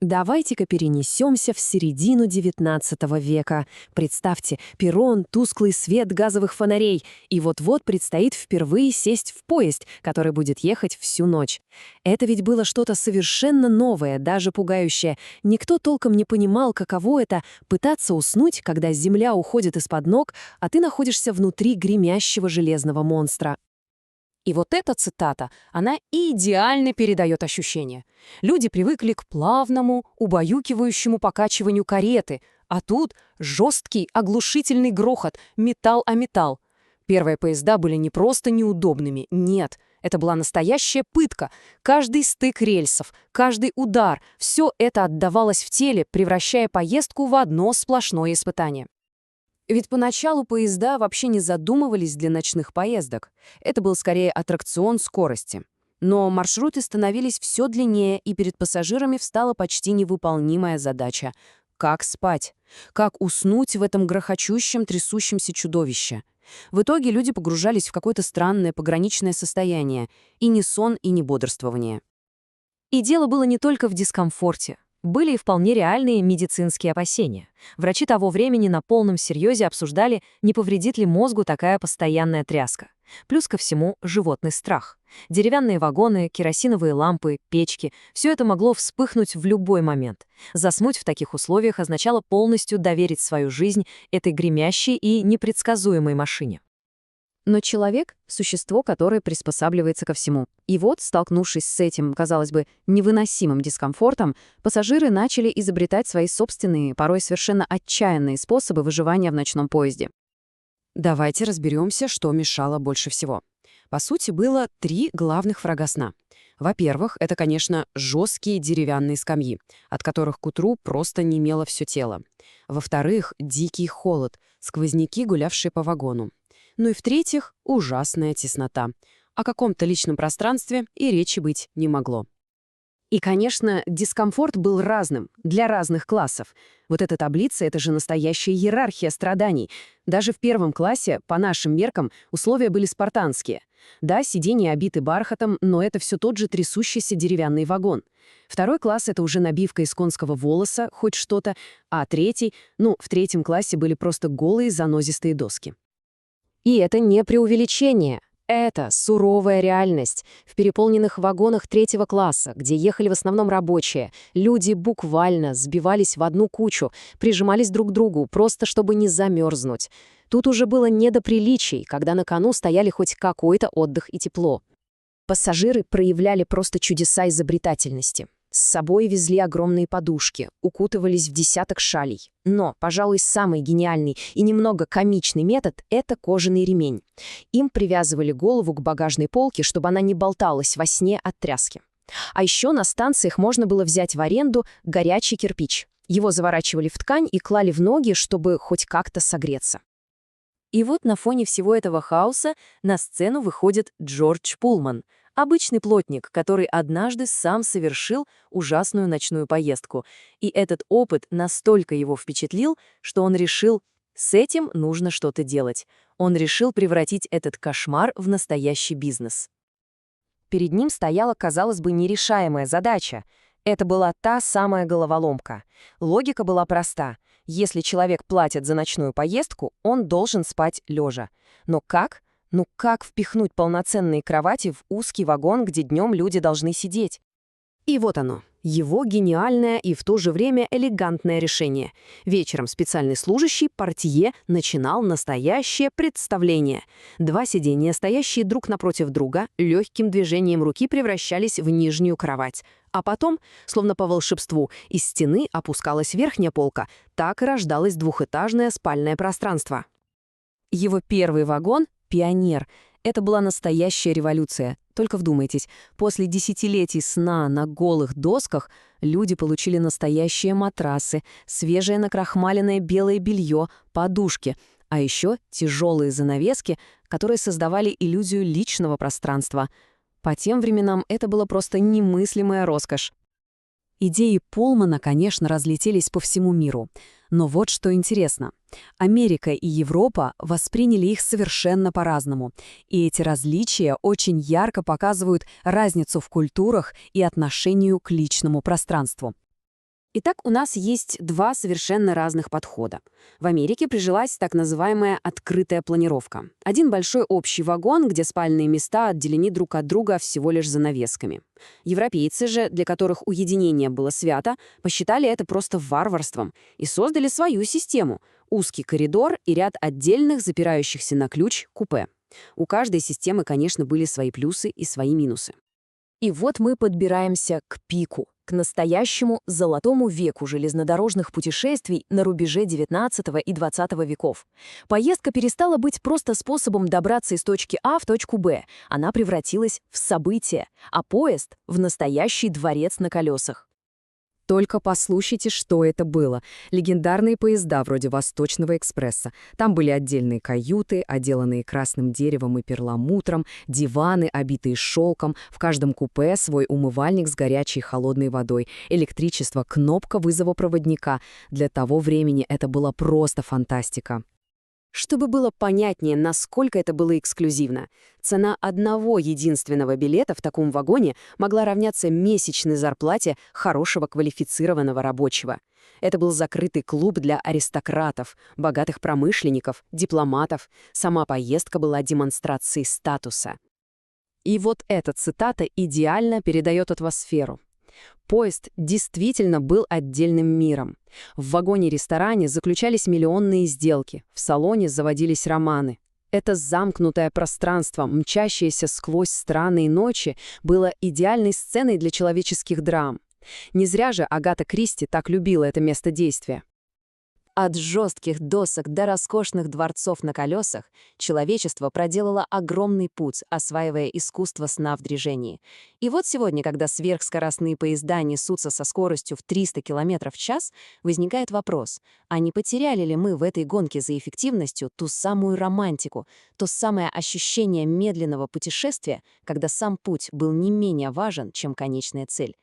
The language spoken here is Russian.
Давайте-ка перенесемся в середину XIX века. Представьте, перрон, тусклый свет газовых фонарей, и вот-вот предстоит впервые сесть в поезд, который будет ехать всю ночь. Это ведь было что-то совершенно новое, даже пугающее. Никто толком не понимал, каково это — пытаться уснуть, когда земля уходит из-под ног, а ты находишься внутри гремящего железного монстра. И вот эта цитата, она идеально передает ощущение. Люди привыкли к плавному, убаюкивающему покачиванию кареты, а тут жесткий, оглушительный грохот, металл о металл. Первые поезда были не просто неудобными, нет, это была настоящая пытка. Каждый стык рельсов, каждый удар, все это отдавалось в теле, превращая поездку в одно сплошное испытание. Ведь поначалу поезда вообще не задумывались для ночных поездок. Это был скорее аттракцион скорости. Но маршруты становились все длиннее, и перед пассажирами встала почти невыполнимая задача. Как спать? Как уснуть в этом грохочущем, трясущемся чудовище? В итоге люди погружались в какое-то странное пограничное состояние. И не сон, и не бодрствование. И дело было не только в дискомфорте. Были и вполне реальные медицинские опасения. Врачи того времени на полном серьезе обсуждали, не повредит ли мозгу такая постоянная тряска. Плюс ко всему животный страх. Деревянные вагоны, керосиновые лампы, печки — все это могло вспыхнуть в любой момент. Заснуть в таких условиях означало полностью доверить свою жизнь этой гремящей и непредсказуемой машине. Но человек — существо, которое приспосабливается ко всему. И вот, столкнувшись с этим, казалось бы, невыносимым дискомфортом, пассажиры начали изобретать свои собственные, порой совершенно отчаянные способы выживания в ночном поезде. Давайте разберемся, что мешало больше всего. По сути, было три главных врага сна. Во-первых, это, конечно, жесткие деревянные скамьи, от которых к утру просто немело все тело. Во-вторых, дикий холод, сквозняки, гулявшие по вагону. Ну и в-третьих, ужасная теснота. О каком-то личном пространстве и речи быть не могло. И, конечно, дискомфорт был разным, для разных классов. Вот эта таблица — это же настоящая иерархия страданий. Даже в первом классе, по нашим меркам, условия были спартанские. Да, сиденья обиты бархатом, но это все тот же трясущийся деревянный вагон. Второй класс — это уже набивка из конского волоса, хоть что-то, а третий, в третьем классе были просто голые занозистые доски. И это не преувеличение. Это суровая реальность. В переполненных вагонах третьего класса, где ехали в основном рабочие, люди буквально сбивались в одну кучу, прижимались друг к другу, просто чтобы не замерзнуть. Тут уже было не до приличий, когда на кону стояли хоть какой-то отдых и тепло. Пассажиры проявляли просто чудеса изобретательности. С собой везли огромные подушки, укутывались в десяток шалей. Но, пожалуй, самый гениальный и немного комичный метод — это кожаный ремень. Им привязывали голову к багажной полке, чтобы она не болталась во сне от тряски. А еще на станциях можно было взять в аренду горячий кирпич. Его заворачивали в ткань и клали в ноги, чтобы хоть как-то согреться. И вот на фоне всего этого хаоса на сцену выходит Джордж Пулман, обычный плотник, который однажды сам совершил ужасную ночную поездку. И этот опыт настолько его впечатлил, что он решил, с этим нужно что-то делать. Он решил превратить этот кошмар в настоящий бизнес. Перед ним стояла, казалось бы, нерешаемая задача. Это была та самая головоломка. Логика была проста. Если человек платит за ночную поездку, он должен спать лежа. Но как? Как впихнуть полноценные кровати в узкий вагон, где днем люди должны сидеть? И вот оно, его гениальное и в то же время элегантное решение. Вечером специальный служащий, портье, начинал настоящее представление. Два сиденья, стоящие друг напротив друга, легким движением руки превращались в нижнюю кровать. А потом, словно по волшебству, из стены опускалась верхняя полка. Так и рождалось двухэтажное спальное пространство. Его первый вагон — «Пионер». Это была настоящая революция. Только вдумайтесь, после десятилетий сна на голых досках люди получили настоящие матрасы, свежее накрахмаленное белое белье, подушки, а еще тяжелые занавески, которые создавали иллюзию личного пространства. По тем временам это было просто немыслимая роскошь. Идеи Пулмана, конечно, разлетелись по всему миру. Но вот что интересно. Америка и Европа восприняли их совершенно по-разному. И эти различия очень ярко показывают разницу в культурах и отношению к личному пространству. Итак, у нас есть два совершенно разных подхода. В Америке прижилась так называемая открытая планировка. Один большой общий вагон, где спальные места отделены друг от друга всего лишь занавесками. Европейцы же, для которых уединение было свято, посчитали это просто варварством и создали свою систему — узкий коридор и ряд отдельных, запирающихся на ключ, купе. У каждой системы, конечно, были свои плюсы и свои минусы. И вот мы подбираемся к пику, к настоящему золотому веку железнодорожных путешествий на рубеже XIX и XX веков. Поездка перестала быть просто способом добраться из точки А в точку Б. Она превратилась в событие, а поезд — в настоящий дворец на колесах. Только послушайте, что это было. Легендарные поезда вроде «Восточного экспресса». Там были отдельные каюты, отделанные красным деревом и перламутром, диваны, обитые шелком, в каждом купе свой умывальник с горячей и холодной водой, электричество, кнопка вызова проводника. Для того времени это была просто фантастика. Чтобы было понятнее, насколько это было эксклюзивно, цена одного единственного билета в таком вагоне могла равняться месячной зарплате хорошего квалифицированного рабочего. Это был закрытый клуб для аристократов, богатых промышленников, дипломатов. Сама поездка была демонстрацией статуса. И вот эта цитата идеально передает атмосферу. Поезд действительно был отдельным миром. В вагоне-ресторане заключались миллионные сделки, в салоне заводились романы. Это замкнутое пространство, мчащееся сквозь страны и ночи, было идеальной сценой для человеческих драм. Не зря же Агата Кристи так любила это место действия. От жестких досок до роскошных дворцов на колесах человечество проделало огромный путь, осваивая искусство сна в движении. И вот сегодня, когда сверхскоростные поезда несутся со скоростью в 300 км в час, возникает вопрос, а не потеряли ли мы в этой гонке за эффективностью ту самую романтику, то самое ощущение медленного путешествия, когда сам путь был не менее важен, чем конечная цель?